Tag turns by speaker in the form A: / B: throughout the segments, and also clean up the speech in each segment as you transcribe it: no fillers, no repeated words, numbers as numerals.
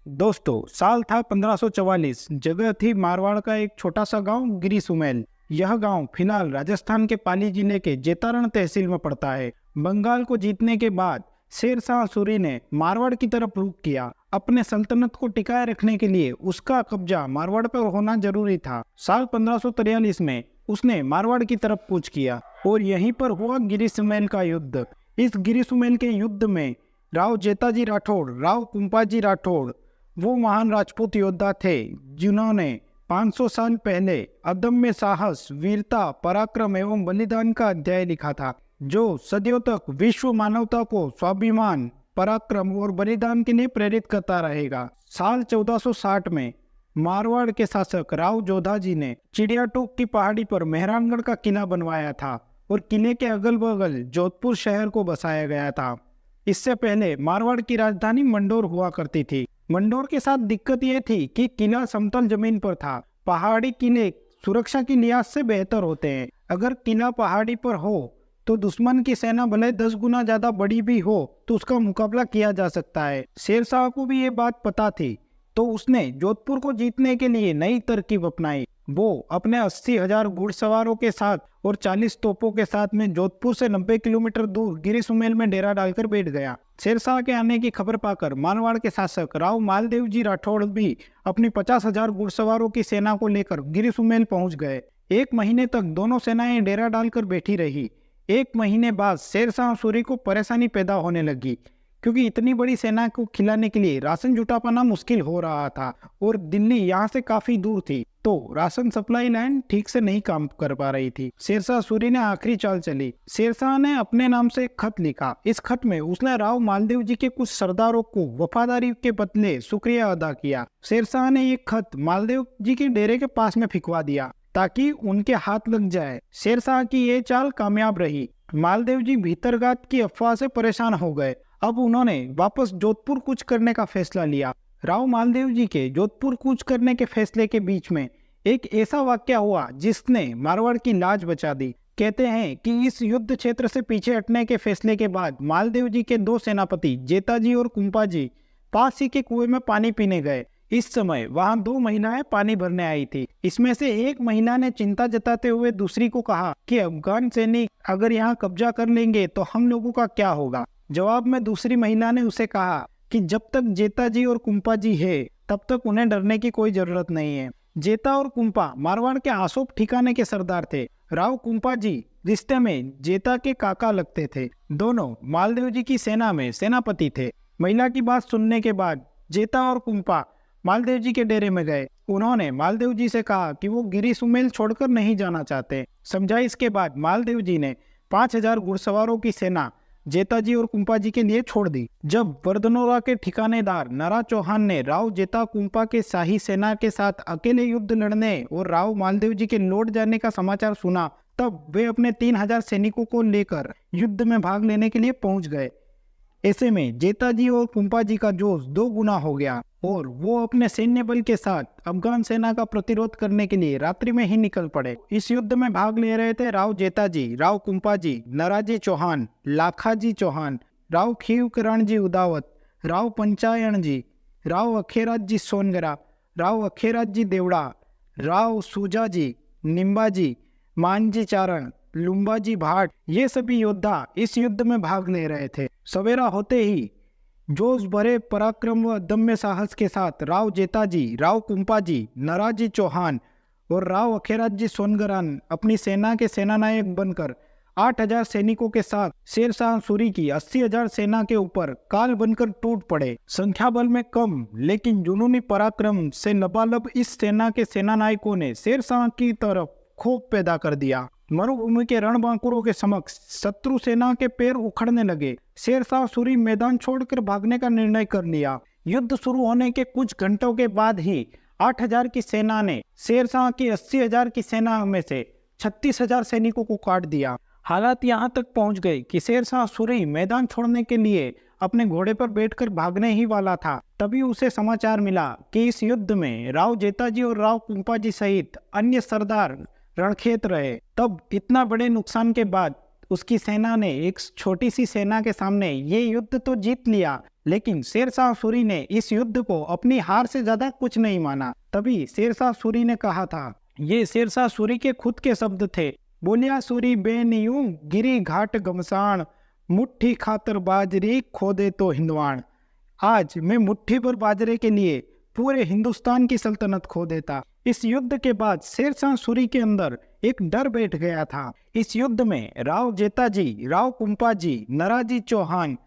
A: दोस्तों, साल था 1544। जगह थी मारवाड़ का एक छोटा सा गांव गिरी सुमेल। यह गांव फिलहाल राजस्थान के पाली जिले के जेतारण तहसील में पड़ता है। बंगाल को जीतने के बाद शेर शाह सूरी ने मारवाड़ की तरफ रुख किया। अपने सल्तनत को टिकाए रखने के लिए उसका कब्जा मारवाड़ पर होना जरूरी था। साल 1543 में उसने मारवाड़ की तरफ कूच किया और यहीं पर हुआ गिरी सुमेल का युद्ध। इस गिरी सुमेल के युद्ध में राव जेताजी राठौड़, राव कुंपाजी राठौड़ वो महान राजपूत योद्धा थे जिन्होंने 500 साल पहले अदम्य साहस, वीरता, पराक्रम एवं बलिदान का अध्याय लिखा था, जो सदियों तक विश्व मानवता को स्वाभिमान, पराक्रम और बलिदान के लिए प्रेरित करता रहेगा। साल 1460 में मारवाड़ के शासक राव जोधाजी ने चिड़ियाटोक की पहाड़ी पर मेहरानगढ़ का किला बनवाया था और किले के अगल बगल जोधपुर शहर को बसाया गया था। इससे पहले मारवाड़ की राजधानी मंडोर हुआ करती थी। मंडोर के साथ दिक्कत यह थी कि किला समतल जमीन पर था। पहाड़ी किले सुरक्षा की लिहाज से बेहतर होते हैं। अगर किला पहाड़ी पर हो तो दुश्मन की सेना भले 10 गुना ज्यादा बड़ी भी हो तो उसका मुकाबला किया जा सकता है। शेरशाह को भी ये बात पता थी, तो उसने जोधपुर को जीतने के लिए नई तरकीब अपनाई। वो अपने 80,000 घुड़सवारों के साथ और 40 तोपों के साथ में जोधपुर से 90 किलोमीटर दूर गिरी सुमेल में डेरा डालकर बैठ गया। शेरशाह के आने की खबर पाकर मारवाड़ के शासक राव मालदेव जी राठौड़ भी अपनी 50,000 घुड़सवारों की सेना को लेकर गिरी सुमेल पहुंच गए। 1 महीने तक दोनों सेनाएं डेरा डालकर बैठी रही। 1 महीने बाद शेरशाह सूरी को परेशानी पैदा होने लगी, क्योंकि इतनी बड़ी सेना को खिलाने के लिए राशन जुटा पाना मुश्किल हो रहा था और दिल्ली यहाँ से काफी दूर थी, तो राशन सप्लाई लाइन ठीक से नहीं काम कर पा रही थी। शेरशाह सूरी ने आखिरी चाल चली। शेरशाह ने अपने नाम से एक खत लिखा। इस खत में उसने राव मालदेव जी के कुछ सरदारों को वफादारी के बदले शुक्रिया अदा किया। शेरशाह ने ये खत मालदेव जी के डेरे के पास में फिकवा दिया ताकि उनके हाथ लग जाए। शेरशाह की ये चाल कामयाब रही। मालदेव जी भीतरघात की अफवाह से परेशान हो गए। अब उन्होंने वापस जोधपुर कूच करने का फैसला लिया। राव मालदेव जी के जोधपुर कूच करने के फैसले के बीच में एक ऐसा वाक्य हुआ जिसने मारवाड़ की लाज बचा दी। कहते हैं कि इस युद्ध क्षेत्र से पीछे हटने के फैसले के बाद मालदेव जी के 2 सेनापति जेताजी और कुंपाजी पास ही के कुएं में पानी पीने गए। इस समय वहां 2 महिलाएं पानी भरने आई थी। इसमें से एक महिला ने चिंता जताते हुए दूसरी को कहा कि अफगान सैनिक अगर यहाँ कब्जा कर लेंगे तो हम लोगों का क्या होगा। जवाब में दूसरी महिला ने उसे कहा कि जब तक जेताजी और कुंपाजी है तब तक उन्हें डरने की कोई जरूरत नहीं है। जेता और कुंपा मारवाड़ के आसोप ठिकाने के सरदार थे। राव कुंपाजी रिश्ते में जेता के काका लगते थे। दोनों मालदेव जी की सेना में सेनापति थे। महिला की बात सुनने के बाद जेता और कुंपा मालदेव जी के डेरे में गए। उन्होंने मालदेव जी से कहा कि वो गिरी सुमेल छोड़कर नहीं जाना चाहते। समझाइश के बाद मालदेव जी ने 5,000 घुड़सवारों की सेना जेताजी और कुंपाजी के लिए छोड़ दी। जब वर्धनोरा के ठिकानेदार नरा चौहान ने राव जेता कुंपा के शाही सेना के साथ अकेले युद्ध लड़ने और राव मालदेव जी के लौट जाने का समाचार सुना, तब वे अपने 3,000 सैनिकों को लेकर युद्ध में भाग लेने के लिए पहुंच गए। ऐसे में जेताजी और कुंपाजी का जोश 2 गुना हो गया और वो अपने सैन्य बल के साथ अफगान सेना का प्रतिरोध करने के लिए रात्रि में ही निकल पड़े। इस युद्ध में भाग ले रहे थे राव जेताजी, राव कुंपाजी, नराजी चौहान, लाखाजी चौहान, राव खीवकरण जी उदावत, राव पंचायण जी, राव अखेराज जी सोनगरा, राव अखेराज जी देवड़ा, राव सूजाजी, निम्बाजी, मानजी चारण, लुम्बाजी भाट, ये सभी योद्धा इस युद्ध में भाग ले रहे थे। सवेरा होते ही जोश भरे पराक्रम व दम्य साहस के साथ राव जेताजी, राव कुंपाजी, नराजी चौहान और राव अखेराज जी सोनगरान अपनी सेना के सेनानायक बनकर 8,000 सैनिकों के साथ शेरशाह सूरी की 80,000 सेना के ऊपर काल बनकर टूट पड़े। संख्या बल में कम लेकिन जुनूनी पराक्रम से लबालब इस सेना के सेनानायकों ने शेरशाह की तरफ खौफ पैदा कर दिया। मरुभूमि के रणबांकुरों के समक्ष शत्रु सेना के पैर उखड़ने लगे। शेरशाह सूरी मैदान छोड़कर भागने का निर्णय कर लिया। युद्ध शुरू होने के कुछ घंटों के बाद ही 8,000 की सेना ने शेरशाह की 80,000 की सेना में से 36,000 सैनिकों को काट दिया। हालात यहाँ तक पहुँच गए कि शेरशाह सूरी मैदान छोड़ने के लिए अपने घोड़े पर बैठकर भागने ही वाला था। तभी उसे समाचार मिला कि इस युद्ध में राव जेताजी और राव कुंपाजी सहित अन्य सरदार रणखेत रहे। तब इतना बड़े नुकसान के बाद उसकी सेना ने एक छोटी सी सेना के सामने ये युद्ध तो जीत लिया, लेकिन शेरशाह सूरी ने इस युद्ध को अपनी हार से ज्यादा कुछ नहीं माना। तभी शेरशाह सूरी ने कहा था, ये शेरशाह सूरी के खुद के शब्द थे, बोलिया सूरी बेनियूं गिरी घाट गमसाण, मुट्ठी खातर बाजरी खो दे तो हिंदवाण। आज मैं मुट्ठी भर बाजरे के लिए पूरे हिंदुस्तान की सल्तनत खो देता। इस युद्ध के बाद शेरशाह सूरी के अंदर एक डर बैठ गया था। इस युद्ध में राव जेताजी, राव कुंपाजी, नराजी चौहान,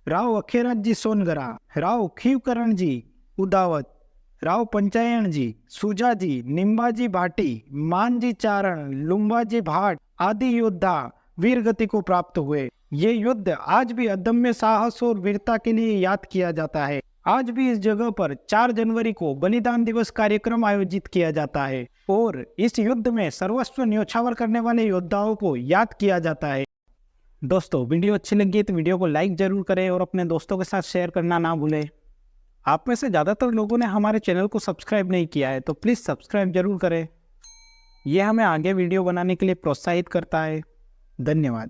A: राव अखेराज जी सोनगरा, राव खीवकरण जी उदावत, राव पंचायण जी, सुजाजी, निम्बाजी भाटी, मानजी चारण, लुम्बाजी भाट आदि योद्धा वीरगति को प्राप्त हुए। ये युद्ध आज भी अदम्य साहस और वीरता के लिए याद किया जाता है। आज भी इस जगह पर 4 जनवरी को बलिदान दिवस कार्यक्रम आयोजित किया जाता है और इस युद्ध में सर्वस्व न्योछावर करने वाले योद्धाओं को याद किया जाता है। दोस्तों, वीडियो अच्छी लगी तो वीडियो को लाइक जरूर करें और अपने दोस्तों के साथ शेयर करना ना भूलें। आप में से ज़्यादातर लोगों ने हमारे चैनल को सब्सक्राइब नहीं किया है तो प्लीज़ सब्सक्राइब जरूर करें। यह हमें आगे वीडियो बनाने के लिए प्रोत्साहित करता है। धन्यवाद।